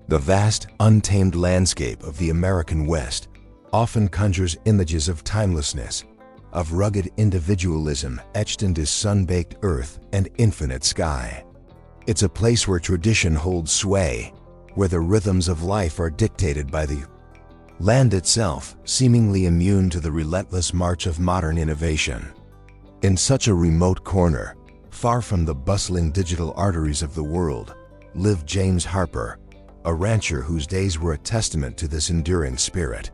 The vast, untamed landscape of the American West often conjures images of timelessness, of rugged individualism etched into sun-baked earth and infinite sky. It's a place where tradition holds sway, where the rhythms of life are dictated by the land itself, seemingly immune to the relentless march of modern innovation. In such a remote corner, far from the bustling digital arteries of the world, lived James Harper, a rancher whose days were a testament to this enduring spirit.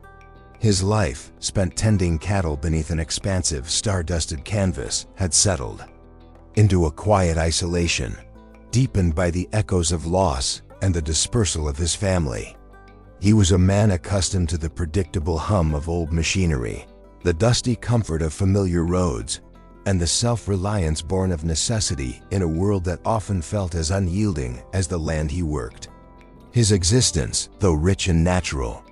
His life, spent tending cattle beneath an expansive, star-dusted canvas, had settled into a quiet isolation, deepened by the echoes of loss and the dispersal of his family. He was a man accustomed to the predictable hum of old machinery, the dusty comfort of familiar roads, and the self-reliance born of necessity in a world that often felt as unyielding as the land he worked. His existence, though rich in natural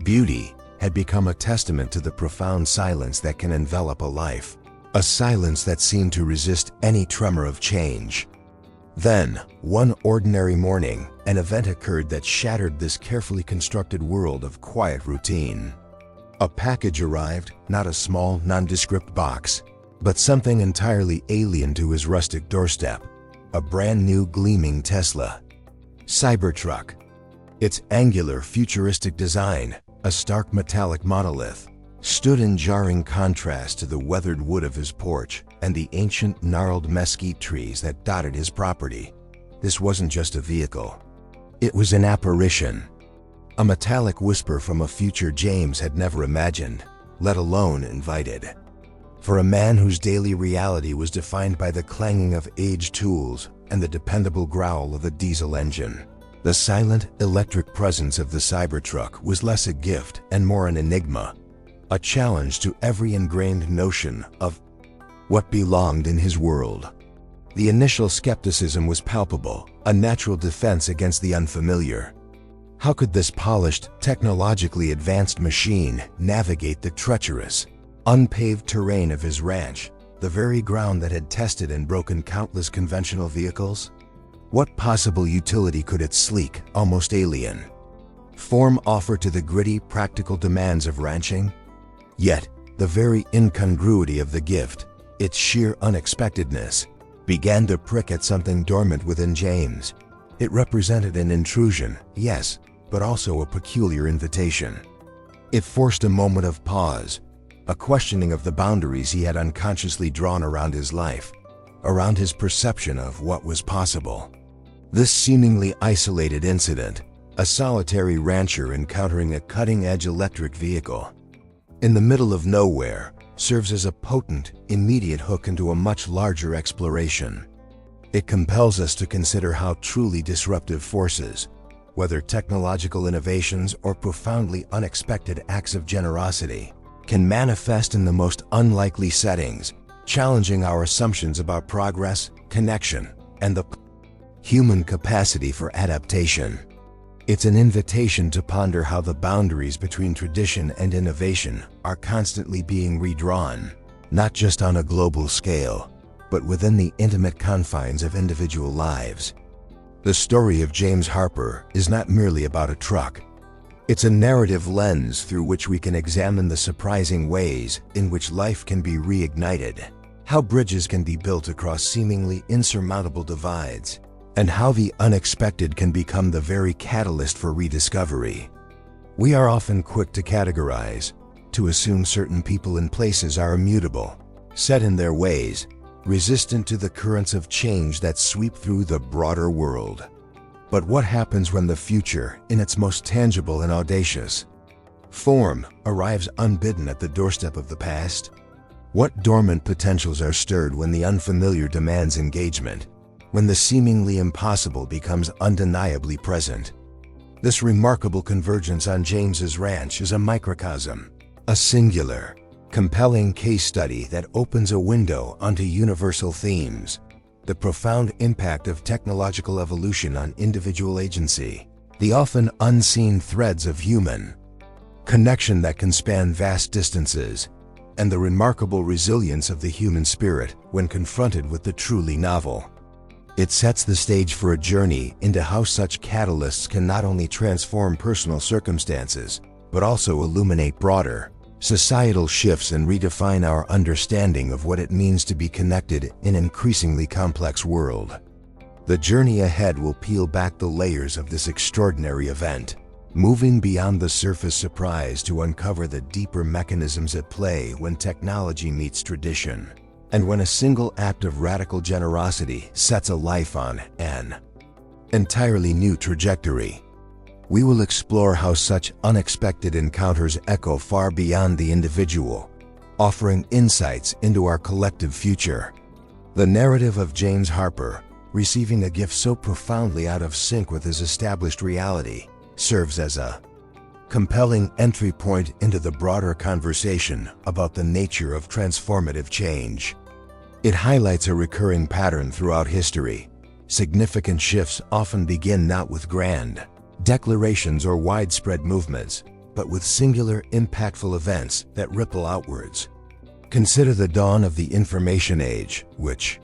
beauty, had become a testament to the profound silence that can envelop a life, a silence that seemed to resist any tremor of change. Then, one ordinary morning, an event occurred that shattered this carefully constructed world of quiet routine. A package arrived, not a small, nondescript box, but something entirely alien to his rustic doorstep, a brand new gleaming Tesla Cybertruck. Its angular, futuristic design, a stark metallic monolith, stood in jarring contrast to the weathered wood of his porch and the ancient, gnarled mesquite trees that dotted his property. This wasn't just a vehicle. It was an apparition, a metallic whisper from a future James had never imagined, let alone invited. For a man whose daily reality was defined by the clanging of aged tools and the dependable growl of a diesel engine, the silent, electric presence of the Cybertruck was less a gift and more an enigma, a challenge to every ingrained notion of what belonged in his world. The initial skepticism was palpable, a natural defense against the unfamiliar. How could this polished, technologically advanced machine navigate the treacherous, unpaved terrain of his ranch, the very ground that had tested and broken countless conventional vehicles? What possible utility could its sleek, almost alien form offer to the gritty, practical demands of ranching? Yet, the very incongruity of the gift, its sheer unexpectedness, began to prick at something dormant within James. It represented an intrusion, yes, but also a peculiar invitation. It forced a moment of pause, a questioning of the boundaries he had unconsciously drawn around his life, around his perception of what was possible. This seemingly isolated incident, a solitary rancher encountering a cutting-edge electric vehicle in the middle of nowhere, serves as a potent, immediate hook into a much larger exploration. It compels us to consider how truly disruptive forces, whether technological innovations or profoundly unexpected acts of generosity, can manifest in the most unlikely settings, challenging our assumptions about progress, connection, and the human capacity for adaptation. It's an invitation to ponder how the boundaries between tradition and innovation are constantly being redrawn, not just on a global scale, but within the intimate confines of individual lives. The story of James Harper is not merely about a truck. It's a narrative lens through which we can examine the surprising ways in which life can be reignited, how bridges can be built across seemingly insurmountable divides, and how the unexpected can become the very catalyst for rediscovery. We are often quick to categorize, to assume certain people and places are immutable, set in their ways, resistant to the currents of change that sweep through the broader world. But what happens when the future, in its most tangible and audacious form, arrives unbidden at the doorstep of the past? What dormant potentials are stirred when the unfamiliar demands engagement, when the seemingly impossible becomes undeniably present? This remarkable convergence on James's ranch is a microcosm, a singular, compelling case study that opens a window onto universal themes, the profound impact of technological evolution on individual agency, the often unseen threads of human connection that can span vast distances, and the remarkable resilience of the human spirit when confronted with the truly novel. It sets the stage for a journey into how such catalysts can not only transform personal circumstances, but also illuminate broader societal shifts and redefine our understanding of what it means to be connected in an increasingly complex world. The journey ahead will peel back the layers of this extraordinary event, moving beyond the surface surprise to uncover the deeper mechanisms at play when technology meets tradition, and when a single act of radical generosity sets a life on an entirely new trajectory. We will explore how such unexpected encounters echo far beyond the individual, offering insights into our collective future. The narrative of James Harper, receiving a gift so profoundly out of sync with his established reality, serves as a compelling entry point into the broader conversation about the nature of transformative change. It highlights a recurring pattern throughout history. Significant shifts often begin not with grand declarations or widespread movements, but with singular, impactful events that ripple outwards. Consider the dawn of the information age, which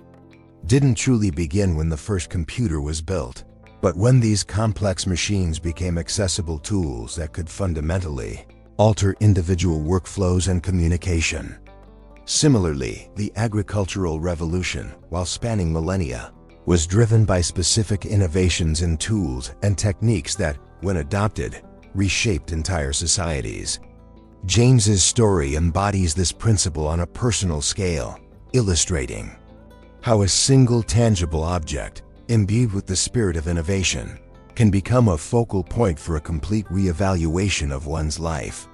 didn't truly begin when the first computer was built, but when these complex machines became accessible tools that could fundamentally alter individual workflows and communication. Similarly, the agricultural revolution, while spanning millennia, was driven by specific innovations in tools and techniques that, when adopted, reshaped entire societies. James's story embodies this principle on a personal scale, illustrating how a single tangible object, imbued with the spirit of innovation, can become a focal point for a complete reevaluation of one's life.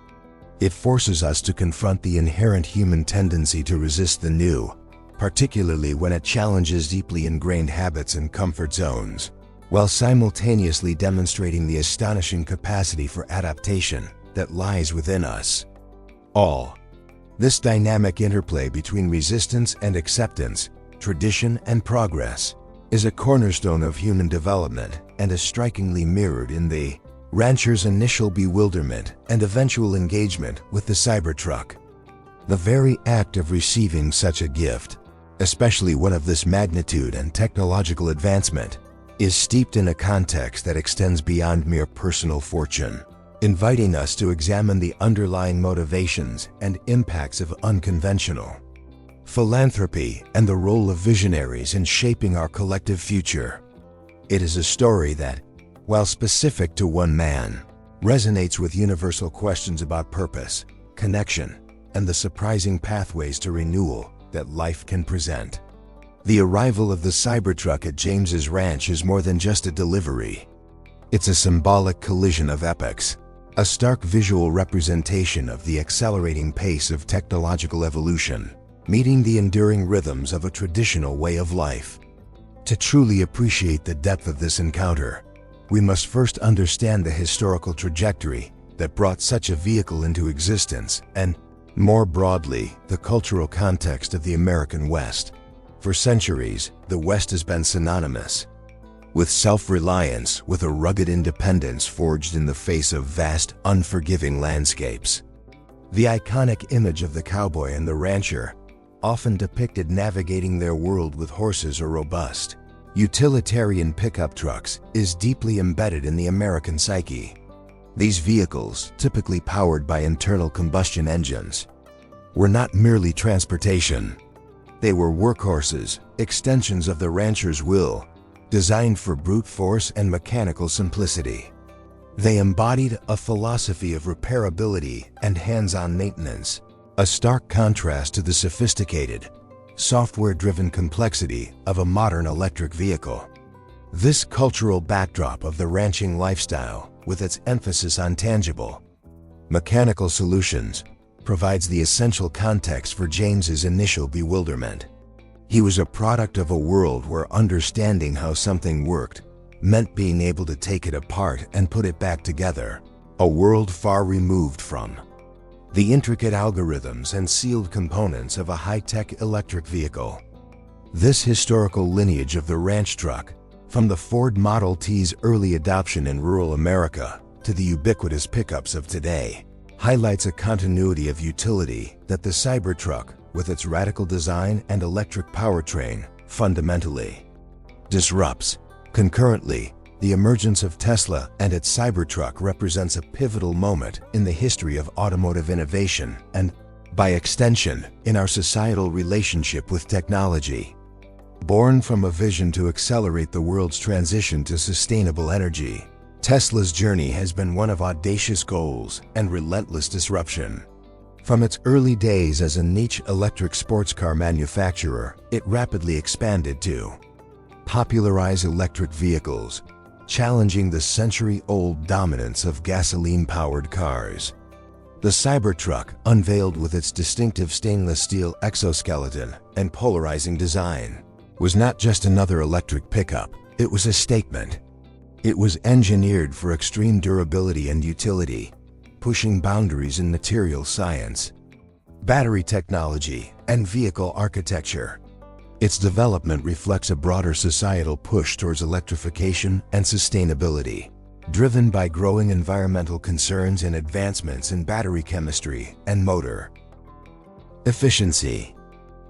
It forces us to confront the inherent human tendency to resist the new, particularly when it challenges deeply ingrained habits and comfort zones, while simultaneously demonstrating the astonishing capacity for adaptation that lies within us all. This dynamic interplay between resistance and acceptance, tradition and progress, is a cornerstone of human development and is strikingly mirrored in the rancher's initial bewilderment and eventual engagement with the Cybertruck. The very act of receiving such a gift, especially one of this magnitude and technological advancement, is steeped in a context that extends beyond mere personal fortune, inviting us to examine the underlying motivations and impacts of unconventional philanthropy and the role of visionaries in shaping our collective future. It is a story that, while specific to one man, resonates with universal questions about purpose, connection, and the surprising pathways to renewal that life can present. The arrival of the Cybertruck at James's ranch is more than just a delivery. It's a symbolic collision of epochs, a stark visual representation of the accelerating pace of technological evolution, meeting the enduring rhythms of a traditional way of life. To truly appreciate the depth of this encounter, we must first understand the historical trajectory that brought such a vehicle into existence and, more broadly, the cultural context of the American West. For centuries, the West has been synonymous with self-reliance, with a rugged independence forged in the face of vast, unforgiving landscapes. The iconic image of the cowboy and the rancher, often depicted navigating their world with horses or robust, utilitarian pickup trucks, is deeply embedded in the American psyche. These vehicles, typically powered by internal combustion engines, were not merely transportation. They were workhorses, extensions of the rancher's will, designed for brute force and mechanical simplicity. They embodied a philosophy of repairability and hands-on maintenance, a stark contrast to the sophisticated, software-driven complexity of a modern electric vehicle. This cultural backdrop of the ranching lifestyle, with its emphasis on tangible, mechanical solutions, provides the essential context for James's initial bewilderment. He was a product of a world where understanding how something worked meant being able to take it apart and put it back together, a world far removed from the intricate algorithms and sealed components of a high-tech electric vehicle. This historical lineage of the ranch truck, from the Ford Model T's early adoption in rural America to the ubiquitous pickups of today, highlights a continuity of utility that the Cybertruck, with its radical design and electric powertrain, fundamentally disrupts. Concurrently, the emergence of Tesla and its Cybertruck represents a pivotal moment in the history of automotive innovation and, by extension, in our societal relationship with technology. Born from a vision to accelerate the world's transition to sustainable energy, Tesla's journey has been one of audacious goals and relentless disruption. From its early days as a niche electric sports car manufacturer, it rapidly expanded to popularize electric vehicles, challenging the century-old dominance of gasoline-powered cars. The Cybertruck, unveiled with its distinctive stainless steel exoskeleton and polarizing design, was not just another electric pickup, it was a statement. It was engineered for extreme durability and utility, pushing boundaries in material science, battery technology, and vehicle architecture. Its development reflects a broader societal push towards electrification and sustainability, driven by growing environmental concerns and advancements in battery chemistry and motor efficiency.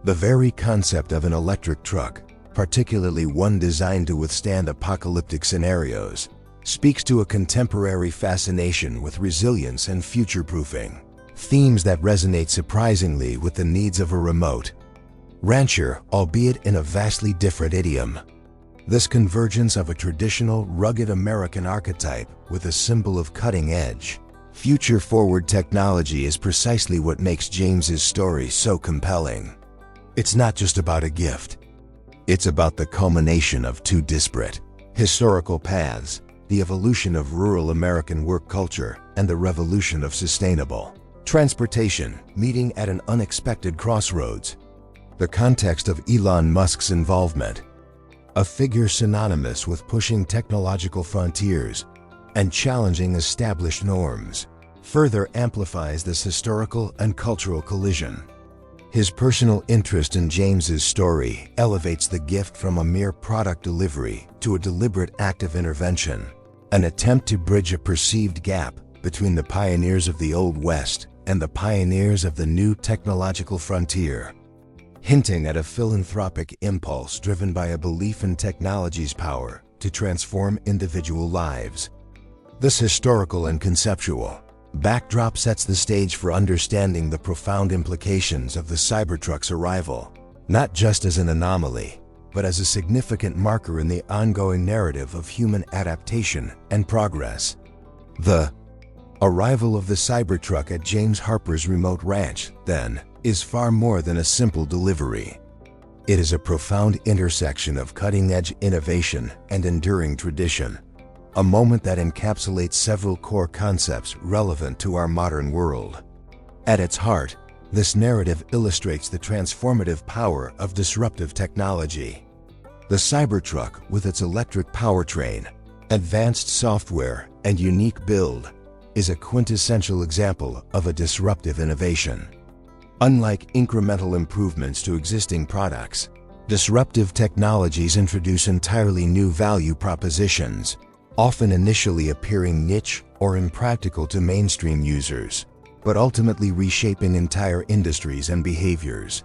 The very concept of an electric truck, particularly one designed to withstand apocalyptic scenarios, speaks to a contemporary fascination with resilience and future-proofing, themes that resonate surprisingly with the needs of a remote rancher, albeit in a vastly different idiom. This convergence of a traditional, rugged American archetype with a symbol of cutting-edge, future-forward technology is precisely what makes James's story so compelling. It's not just about a gift. It's about the culmination of two disparate historical paths, the evolution of rural American work culture and the revolution of sustainable transportation, meeting at an unexpected crossroads. The context of Elon Musk's involvement, a figure synonymous with pushing technological frontiers and challenging established norms, further amplifies this historical and cultural collision. His personal interest in James's story elevates the gift from a mere product delivery to a deliberate act of intervention, an attempt to bridge a perceived gap between the pioneers of the Old West and the pioneers of the new technological frontier, hinting at a philanthropic impulse driven by a belief in technology's power to transform individual lives. This historical and conceptual backdrop sets the stage for understanding the profound implications of the Cybertruck's arrival, not just as an anomaly, but as a significant marker in the ongoing narrative of human adaptation and progress. The arrival of the Cybertruck at James Harper's remote ranch, then, is far more than a simple delivery. It is a profound intersection of cutting-edge innovation and enduring tradition, a moment that encapsulates several core concepts relevant to our modern world. At its heart, this narrative illustrates the transformative power of disruptive technology. The Cybertruck, with its electric powertrain, advanced software, and unique build, is a quintessential example of a disruptive innovation. Unlike incremental improvements to existing products, disruptive technologies introduce entirely new value propositions, often initially appearing niche or impractical to mainstream users, but ultimately reshaping entire industries and behaviors.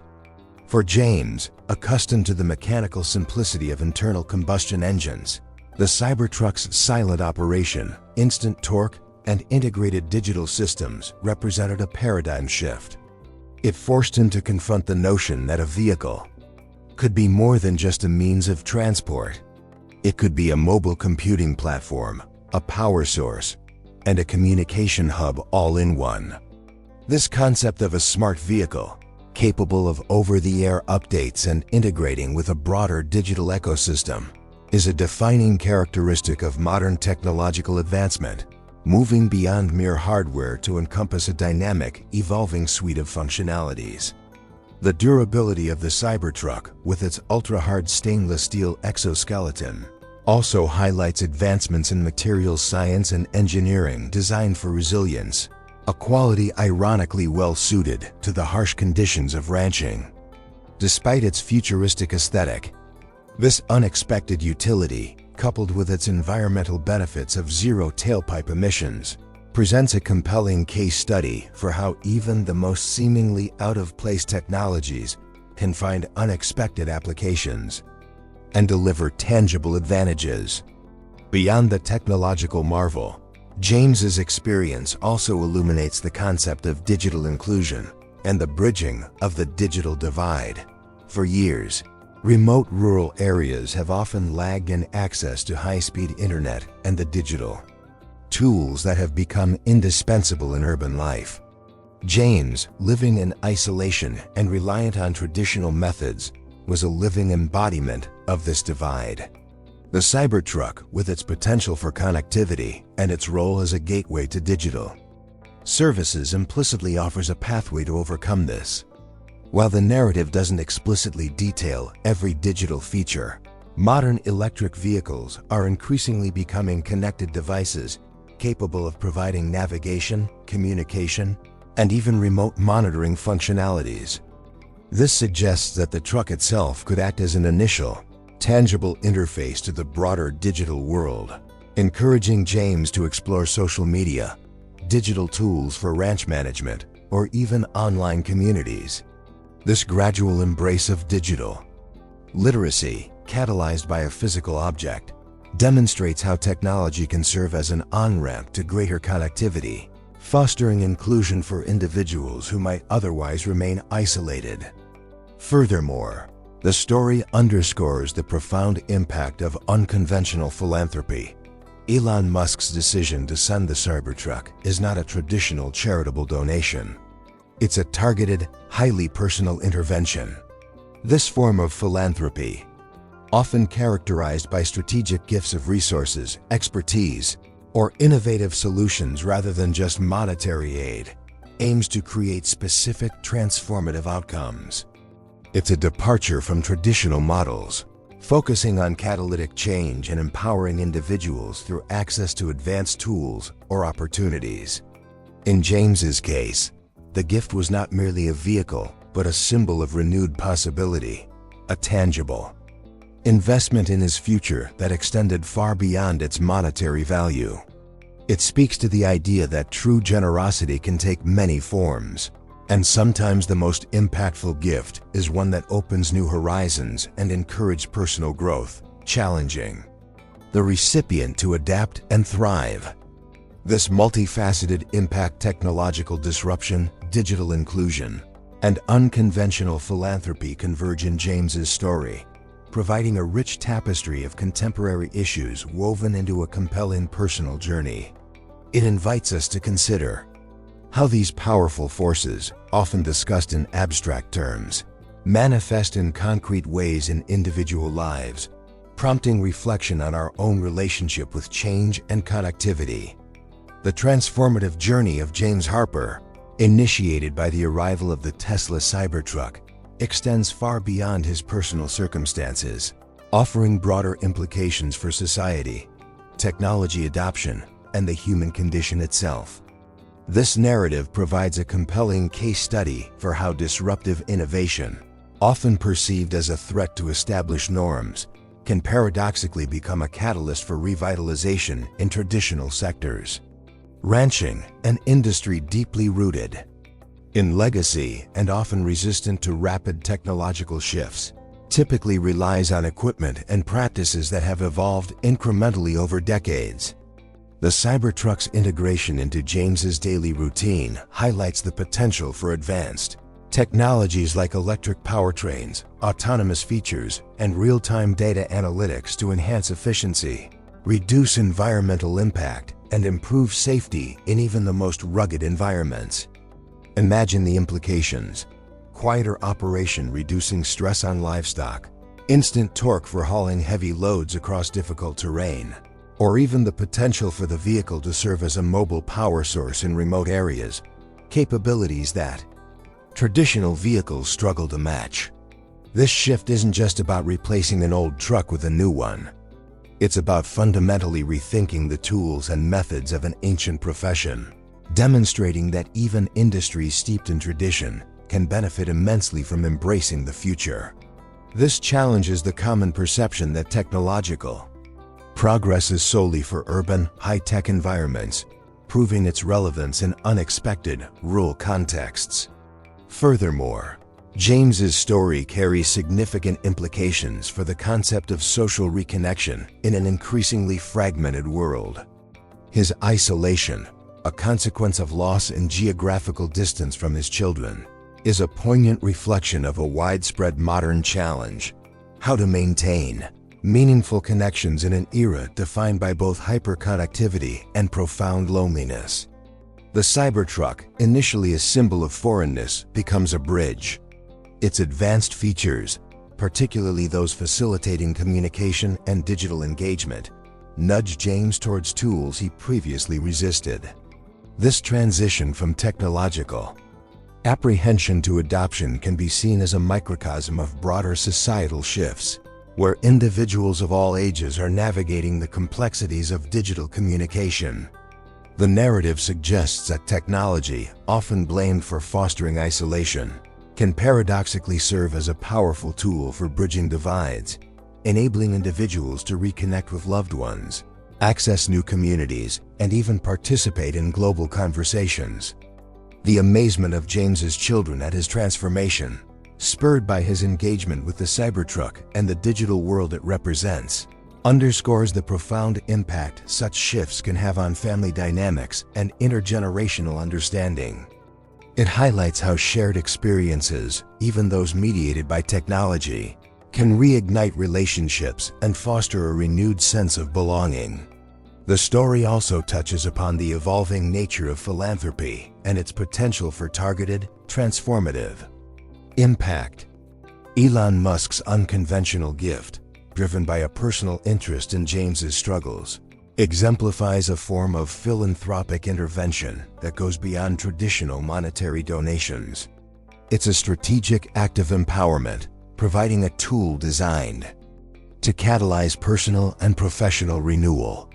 For James, accustomed to the mechanical simplicity of internal combustion engines, the Cybertruck's silent operation, instant torque, and integrated digital systems represented a paradigm shift. It forced him to confront the notion that a vehicle could be more than just a means of transport. It could be a mobile computing platform, a power source, and a communication hub all in one. This concept of a smart vehicle, capable of over-the-air updates and integrating with a broader digital ecosystem, is a defining characteristic of modern technological advancement, moving beyond mere hardware to encompass a dynamic, evolving suite of functionalities. The durability of the Cybertruck, with its ultra-hard stainless steel exoskeleton, also highlights advancements in materials science and engineering designed for resilience, a quality ironically well-suited to the harsh conditions of ranching. Despite its futuristic aesthetic, this unexpected utility, coupled with its environmental benefits of zero tailpipe emissions, presents a compelling case study for how even the most seemingly out-of-place technologies can find unexpected applications. and deliver tangible advantages. Beyond the technological marvel, James's experience also illuminates the concept of digital inclusion and the bridging of the digital divide. For years, remote rural areas have often lagged in access to high-speed internet and the digital tools that have become indispensable in urban life. James, living in isolation and reliant on traditional methods, was a living embodiment of this divide. The Cybertruck, with its potential for connectivity and its role as a gateway to digital services, implicitly offers a pathway to overcome this. While the narrative doesn't explicitly detail every digital feature, modern electric vehicles are increasingly becoming connected devices capable of providing navigation, communication, and even remote monitoring functionalities. This suggests that the truck itself could act as an initial, tangible interface to the broader digital world, encouraging James to explore social media, digital tools for ranch management, or even online communities. This gradual embrace of digital literacy, catalyzed by a physical object, demonstrates how technology can serve as an on-ramp to greater connectivity, fostering inclusion for individuals who might otherwise remain isolated. Furthermore, the story underscores the profound impact of unconventional philanthropy. Elon Musk's decision to send the Cybertruck is not a traditional charitable donation. It's a targeted, highly personal intervention. This form of philanthropy, often characterized by strategic gifts of resources, expertise, or innovative solutions rather than just monetary aid, aims to create specific transformative outcomes. It's a departure from traditional models, focusing on catalytic change and empowering individuals through access to advanced tools or opportunities. In James's case, the gift was not merely a vehicle, but a symbol of renewed possibility, a tangible investment in his future that extended far beyond its monetary value. It speaks to the idea that true generosity can take many forms, and sometimes the most impactful gift is one that opens new horizons and encourages personal growth, challenging the recipient to adapt and thrive. This multifaceted impact, technological disruption, digital inclusion, and unconventional philanthropy converge in James's story, providing a rich tapestry of contemporary issues woven into a compelling personal journey. It invites us to consider how these powerful forces, often discussed in abstract terms, manifest in concrete ways in individual lives, prompting reflection on our own relationship with change and connectivity. The transformative journey of James Harper, initiated by the arrival of the Tesla Cybertruck, extends far beyond his personal circumstances, offering broader implications for society, technology adoption, and the human condition itself. This narrative provides a compelling case study for how disruptive innovation, often perceived as a threat to established norms, can paradoxically become a catalyst for revitalization in traditional sectors. Ranching, an industry deeply rooted in legacy and often resistant to rapid technological shifts, typically relies on equipment and practices that have evolved incrementally over decades. The Cybertruck's integration into James's daily routine highlights the potential for advanced technologies like electric powertrains, autonomous features, and real-time data analytics to enhance efficiency, reduce environmental impact, and improve safety in even the most rugged environments. Imagine the implications: quieter operation reducing stress on livestock, instant torque for hauling heavy loads across difficult terrain, or even the potential for the vehicle to serve as a mobile power source in remote areas, capabilities that traditional vehicles struggle to match. This shift isn't just about replacing an old truck with a new one. It's about fundamentally rethinking the tools and methods of an ancient profession, demonstrating that even industries steeped in tradition can benefit immensely from embracing the future. This challenges the common perception that technological progress is solely for urban, high-tech environments, proving its relevance in unexpected, rural contexts. Furthermore, James's story carries significant implications for the concept of social reconnection in an increasingly fragmented world. His isolation, a consequence of loss in geographical distance from his children, is a poignant reflection of a widespread modern challenge: how to maintain meaningful connections in an era defined by both hyperconnectivity and profound loneliness. The Cybertruck, initially a symbol of foreignness, becomes a bridge. Its advanced features, particularly those facilitating communication and digital engagement, nudge James towards tools he previously resisted. This transition from technological apprehension to adoption can be seen as a microcosm of broader societal shifts, where individuals of all ages are navigating the complexities of digital communication. The narrative suggests that technology, often blamed for fostering isolation, can paradoxically serve as a powerful tool for bridging divides, enabling individuals to reconnect with loved ones, access new communities, and even participate in global conversations. The amazement of James's children at his transformation, spurred by his engagement with the Cybertruck and the digital world it represents, underscores the profound impact such shifts can have on family dynamics and intergenerational understanding. It highlights how shared experiences, even those mediated by technology, can reignite relationships and foster a renewed sense of belonging. The story also touches upon the evolving nature of philanthropy and its potential for targeted, transformative impact. Elon Musk's unconventional gift, driven by a personal interest in James's struggles, exemplifies a form of philanthropic intervention that goes beyond traditional monetary donations. It's a strategic act of empowerment, providing a tool designed to catalyze personal and professional renewal.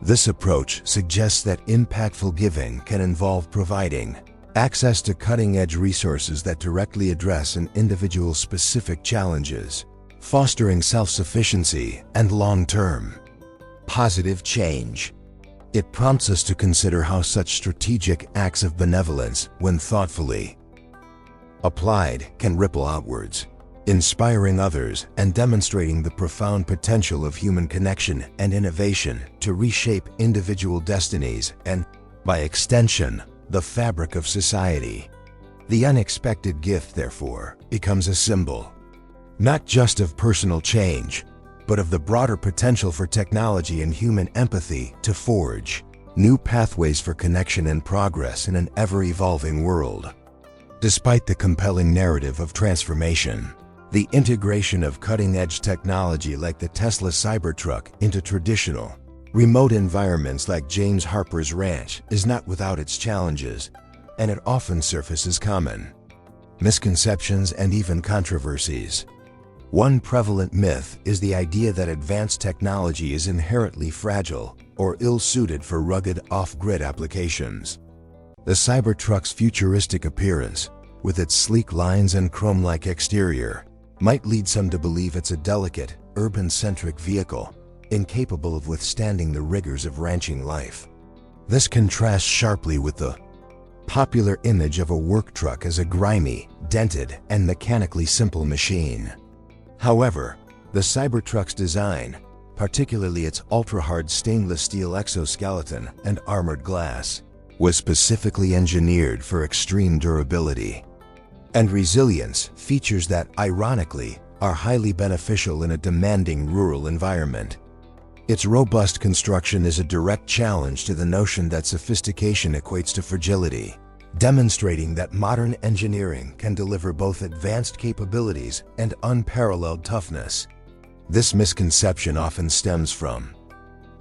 This approach suggests that impactful giving can involve providing access to cutting-edge resources that directly address an individual's specific challenges, fostering self-sufficiency and long-term positive change. It prompts us to consider how such strategic acts of benevolence, when thoughtfully applied, can ripple outwards, inspiring others and demonstrating the profound potential of human connection and innovation to reshape individual destinies and, by extension, the fabric of society. The unexpected gift, therefore, becomes a symbol, not just of personal change, but of the broader potential for technology and human empathy to forge new pathways for connection and progress in an ever-evolving world. Despite the compelling narrative of transformation, the integration of cutting-edge technology like the Tesla Cybertruck into traditional, remote environments like James Harper's ranch is not without its challenges, and it often surfaces common misconceptions and even controversies. One prevalent myth is the idea that advanced technology is inherently fragile or ill-suited for rugged, off-grid applications. The Cybertruck's futuristic appearance, with its sleek lines and chrome-like exterior, might lead some to believe it's a delicate, urban-centric vehicle, incapable of withstanding the rigors of ranching life. This contrasts sharply with the popular image of a work truck as a grimy, dented, and mechanically simple machine. However, the Cybertruck's design, particularly its ultra-hard stainless steel exoskeleton and armored glass, was specifically engineered for extreme durability and resilience, features that, ironically, are highly beneficial in a demanding rural environment. Its robust construction is a direct challenge to the notion that sophistication equates to fragility, demonstrating that modern engineering can deliver both advanced capabilities and unparalleled toughness. This misconception often stems from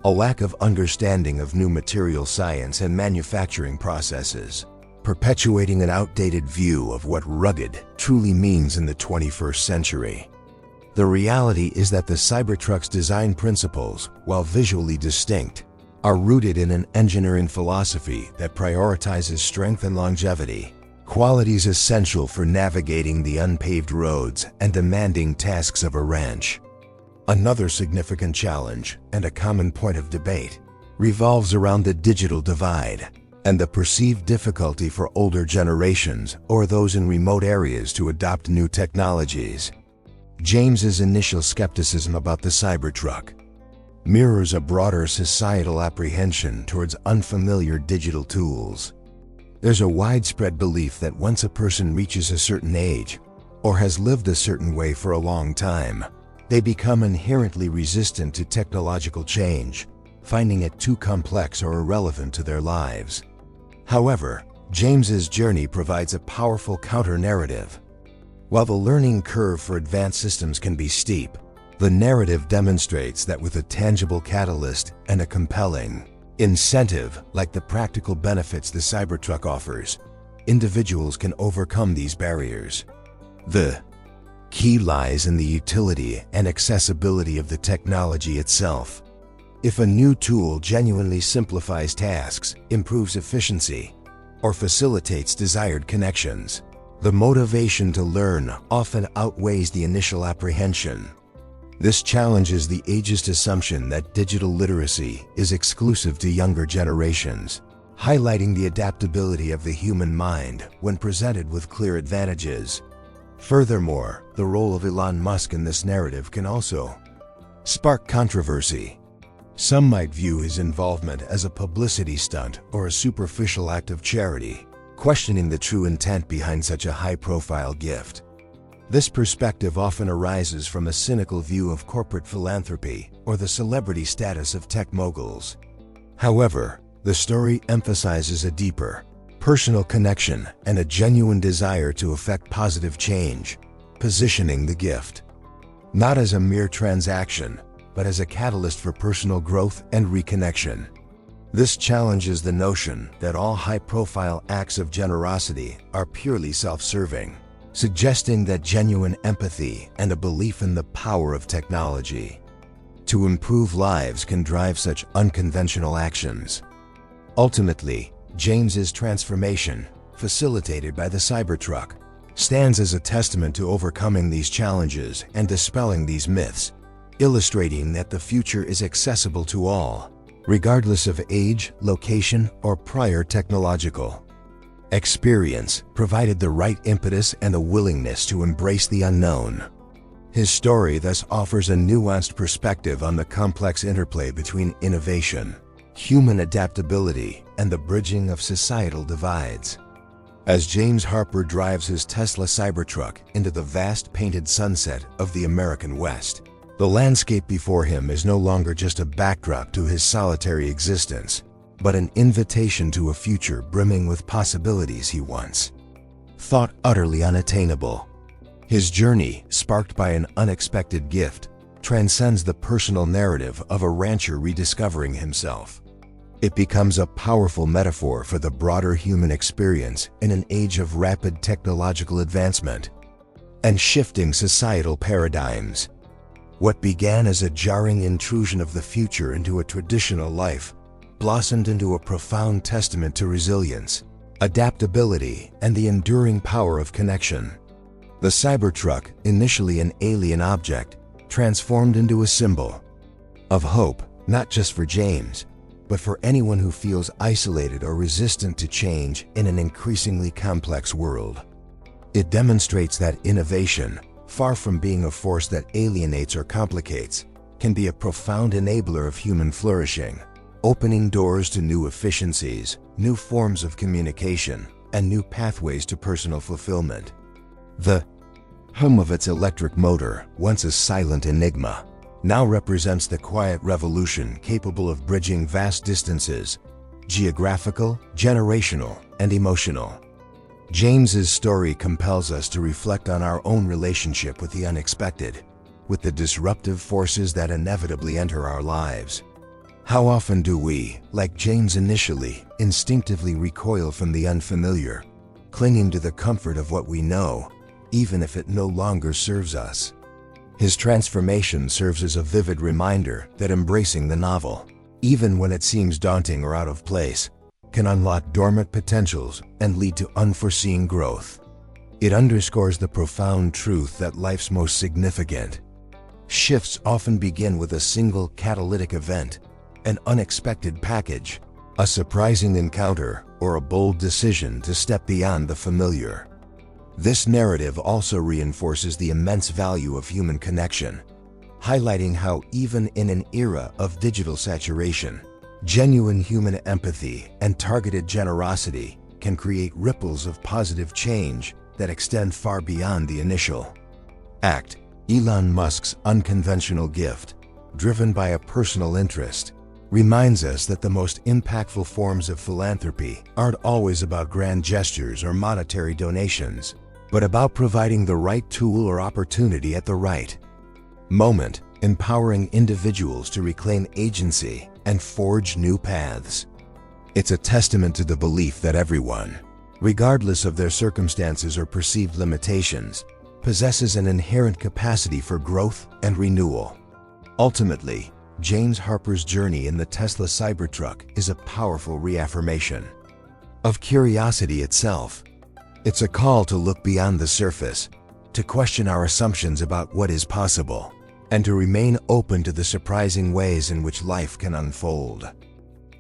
a lack of understanding of new material science and manufacturing processes, perpetuating an outdated view of what rugged truly means in the 21st century. The reality is that the Cybertruck's design principles, while visually distinct, are rooted in an engineering philosophy that prioritizes strength and longevity, qualities essential for navigating the unpaved roads and demanding tasks of a ranch. Another significant challenge, and a common point of debate, revolves around the digital divide. and the perceived difficulty for older generations or those in remote areas to adopt new technologies. James's initial skepticism about the Cybertruck mirrors a broader societal apprehension towards unfamiliar digital tools. There's a widespread belief that once a person reaches a certain age, or has lived a certain way for a long time, they become inherently resistant to technological change, finding it too complex or irrelevant to their lives. However, James's journey provides a powerful counter-narrative. While the learning curve for advanced systems can be steep, the narrative demonstrates that with a tangible catalyst and a compelling incentive, like the practical benefits the Cybertruck offers, individuals can overcome these barriers. The key lies in the utility and accessibility of the technology itself. If a new tool genuinely simplifies tasks, improves efficiency, or facilitates desired connections, the motivation to learn often outweighs the initial apprehension. This challenges the ageist assumption that digital literacy is exclusive to younger generations, highlighting the adaptability of the human mind when presented with clear advantages. Furthermore, the role of Elon Musk in this narrative can also spark controversy. Some might view his involvement as a publicity stunt or a superficial act of charity, questioning the true intent behind such a high-profile gift. This perspective often arises from a cynical view of corporate philanthropy or the celebrity status of tech moguls. However, the story emphasizes a deeper, personal connection and a genuine desire to effect positive change, positioning the gift not as a mere transaction, but as a catalyst for personal growth and reconnection. This challenges the notion that all high-profile acts of generosity are purely self-serving, suggesting that genuine empathy and a belief in the power of technology to improve lives can drive such unconventional actions. Ultimately, James's transformation, facilitated by the Cybertruck, stands as a testament to overcoming these challenges and dispelling these myths, illustrating that the future is accessible to all, regardless of age, location, or prior technological experience, provided the right impetus and a willingness to embrace the unknown. His story thus offers a nuanced perspective on the complex interplay between innovation, human adaptability, and the bridging of societal divides. As James Harper drives his Tesla Cybertruck into the vast painted sunset of the American West, the landscape before him is no longer just a backdrop to his solitary existence, but an invitation to a future brimming with possibilities he once thought utterly unattainable. His journey, sparked by an unexpected gift, transcends the personal narrative of a rancher rediscovering himself. It becomes a powerful metaphor for the broader human experience in an age of rapid technological advancement and shifting societal paradigms. What began as a jarring intrusion of the future into a traditional life blossomed into a profound testament to resilience, adaptability, and the enduring power of connection. The Cybertruck, initially an alien object, transformed into a symbol of hope, not just for James, but for anyone who feels isolated or resistant to change in an increasingly complex world. It demonstrates that innovation, far from being a force that alienates or complicates, can be a profound enabler of human flourishing, opening doors to new efficiencies, new forms of communication, and new pathways to personal fulfillment. The hum of its electric motor, once a silent enigma, now represents the quiet revolution capable of bridging vast distances, geographical, generational, and emotional. James's story compels us to reflect on our own relationship with the unexpected, with the disruptive forces that inevitably enter our lives. How often do we, like James initially, instinctively recoil from the unfamiliar, clinging to the comfort of what we know, even if it no longer serves us? His transformation serves as a vivid reminder that embracing the novel, even when it seems daunting or out of place, can unlock dormant potentials and lead to unforeseen growth. It underscores the profound truth that life's most significant shifts often begin with a single catalytic event, an unexpected package, a surprising encounter, or a bold decision to step beyond the familiar. This narrative also reinforces the immense value of human connection, highlighting how even in an era of digital saturation, genuine human empathy and targeted generosity can create ripples of positive change that extend far beyond the initial act. Elon Musk's unconventional gift, driven by a personal interest, reminds us that the most impactful forms of philanthropy aren't always about grand gestures or monetary donations, but about providing the right tool or opportunity at the right moment, empowering individuals to reclaim agency and forge new paths. It's a testament to the belief that everyone, regardless of their circumstances or perceived limitations, possesses an inherent capacity for growth and renewal. Ultimately, James Harper's journey in the Tesla Cybertruck is a powerful reaffirmation of curiosity itself. It's a call to look beyond the surface, to question our assumptions about what is possible, and to remain open to the surprising ways in which life can unfold.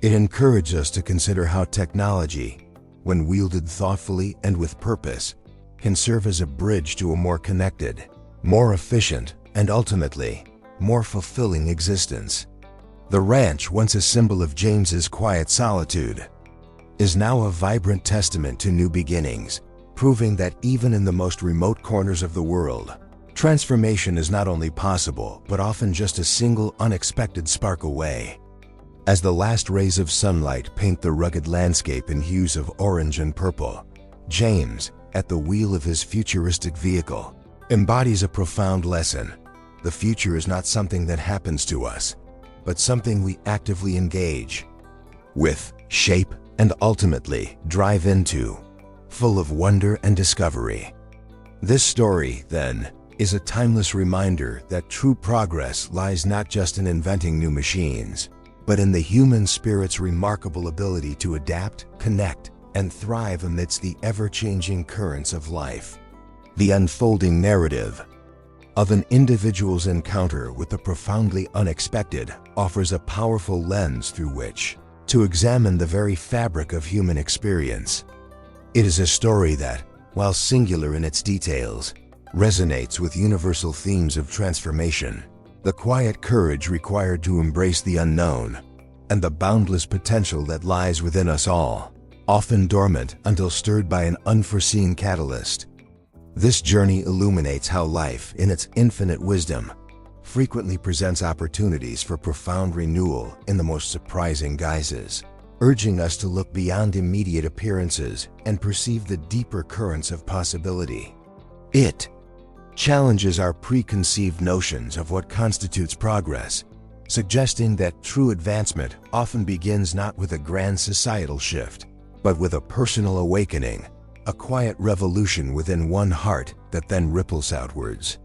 It encourages us to consider how technology, when wielded thoughtfully and with purpose, can serve as a bridge to a more connected, more efficient, and ultimately, more fulfilling existence. The ranch, once a symbol of James's quiet solitude, is now a vibrant testament to new beginnings, proving that even in the most remote corners of the world, transformation is not only possible, but often just a single unexpected spark away. As the last rays of sunlight paint the rugged landscape in hues of orange and purple, James, at the wheel of his futuristic vehicle, embodies a profound lesson. The future is not something that happens to us, but something we actively engage with, shape, and ultimately drive into, full of wonder and discovery. This story, then, is a timeless reminder that true progress lies not just in inventing new machines, but in the human spirit's remarkable ability to adapt, connect, and thrive amidst the ever-changing currents of life. The unfolding narrative of an individual's encounter with the profoundly unexpected offers a powerful lens through which to examine the very fabric of human experience. It is a story that, while singular in its details, resonates with universal themes of transformation, the quiet courage required to embrace the unknown, and the boundless potential that lies within us all, often dormant until stirred by an unforeseen catalyst. This journey illuminates how life, in its infinite wisdom, frequently presents opportunities for profound renewal in the most surprising guises, urging us to look beyond immediate appearances and perceive the deeper currents of possibility. It challenges our preconceived notions of what constitutes progress, suggesting that true advancement often begins not with a grand societal shift, but with a personal awakening, a quiet revolution within one heart that then ripples outwards.